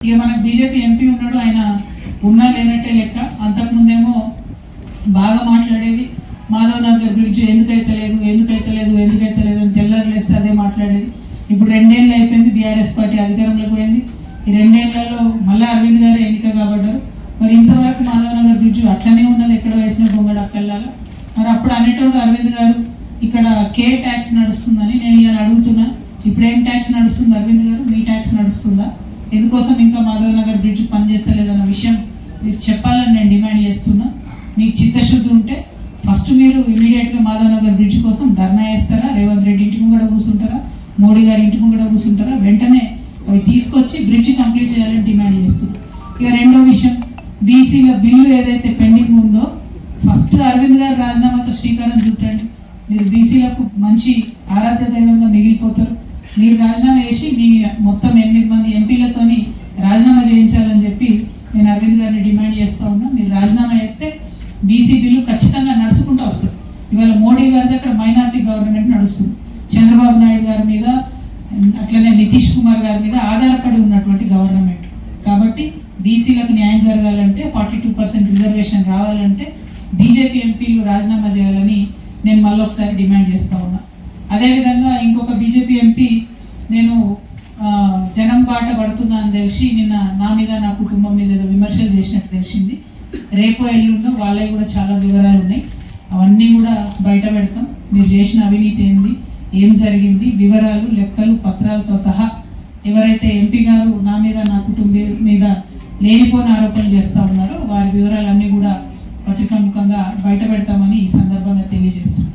ఇక మనకు BJP MP ఉన్నాడు, ఆయన ఉన్నా లేనట్టే లెక్క. అంతకుముందేమో బాగా మాట్లాడేది, మాధవ్ నగర్ బ్రిడ్జ్ ఎందుకైతే లేదు అని తెల్లారు లేస్తే అదే మాట్లాడేది. ఇప్పుడు 2 ఏళ్ళు అయిపోయింది, బీఆర్ఎస్ పార్టీ అధికారంలోకి పోయింది. ఈ 2 ఏళ్లలో మళ్ళీ అరవింద్ గారు ఎన్నిక కాబడ్డారు. మరి ఇంతవరకు మాధవ్ నగర్ బ్రిడ్జ్ అట్లనే ఉన్నది, ఎక్కడ వేసిన బొంగడు అక్కల్లాగా. మరి అప్పుడు అనేటప్పుడు అరవింద్ గారు ఇక్కడ కే ట్యాక్స్ నడుస్తుందని. నేను ఇలా అడుగుతున్నా, ఇప్పుడు ఏం ట్యాక్స్ నడుస్తుంది అరవింద్ గారు? మీ ట్యాక్స్ నడుస్తుందా? ఎందుకోసం ఇంకా మాధవ్ నగర్ బ్రిడ్జ్ పనిచేస్తలేదన్న విషయం మీరు చెప్పాలని నేను డిమాండ్ చేస్తున్నా. మీకు చిత్తశుద్ధి ఉంటే ఫస్ట్ మీరు ఇమీడియట్గా మాధవ్ నగర్ బ్రిడ్జ్ కోసం ధర్నా చేస్తారా? రేవంత్ రెడ్డి ఇంటి ముంగడ కూర్చుంటారా? మోడీ గారి ఇంటి ముంగడ కూర్చుంటారా? వెంటనే అవి తీసుకొచ్చి బ్రిడ్జ్ కంప్లీట్ చేయాలని డిమాండ్ చేస్తున్నా. ఇక రెండో విషయం, బీసీల బిల్లు ఏదైతే పెండింగ్ ఉందో ఫస్ట్ అరవింద్ గారు రాజీనామాతో శ్రీకారం చుట్టండి. మీరు బీసీలకు మంచి ఆరాధ్య దైవంగా మిగిలిపోతారు. మీరు రాజీనామా చేసి మీ మొత్తం 8 మంది ఎంపీలతోని రాజీనామా చేయించాలని చెప్పి నేను అరవింద్ గారిని డిమాండ్ చేస్తూ ఉన్నా. మీరు రాజీనామా చేస్తే బీసీ బిల్లు ఖచ్చితంగా నడుచుకుంటూ వస్తుంది. ఇవాళ మోడీ గారి దగ్గర మైనారిటీ గవర్నమెంట్ నడుస్తుంది, చంద్రబాబు నాయుడు గారి మీద అట్లనే నితీష్ కుమార్ గారి మీద ఆధారపడి ఉన్నటువంటి గవర్నమెంట్. కాబట్టి బీసీలకు న్యాయం జరగాలంటే 42% రిజర్వేషన్ రావాలంటే బీజేపీ ఎంపీలు రాజీనామా చేయాలని నేను మళ్ళొకసారి డిమాండ్ చేస్తూ ఉన్నా. అదేవిధంగా ఇంకొక బీజేపీ ఎంపీ నేను జనం బాట పడుతున్నా అని తెలిసి నిన్న నా మీద నా కుటుంబం మీద ఏదో విమర్శలు చేసినట్టు తెలిసింది. రేపో ఎల్లుండో వాళ్ళవి కూడా చాలా వివరాలు ఉన్నాయి, అవన్నీ కూడా బయట పెడతాం. మీరు చేసిన అవినీతి ఏంది, ఏం జరిగింది, వివరాలు లెక్కలు పత్రాలతో సహా. ఎవరైతే ఎంపీ గారు నా మీద నా కుటుంబం మీద లేనిపోని ఆరోపణలు చేస్తూ ఉన్నారో వారి వివరాలన్నీ కూడా పత్రికాముఖంగా బయట పెడతామని ఈ సందర్భంగా తెలియజేస్తున్నాం.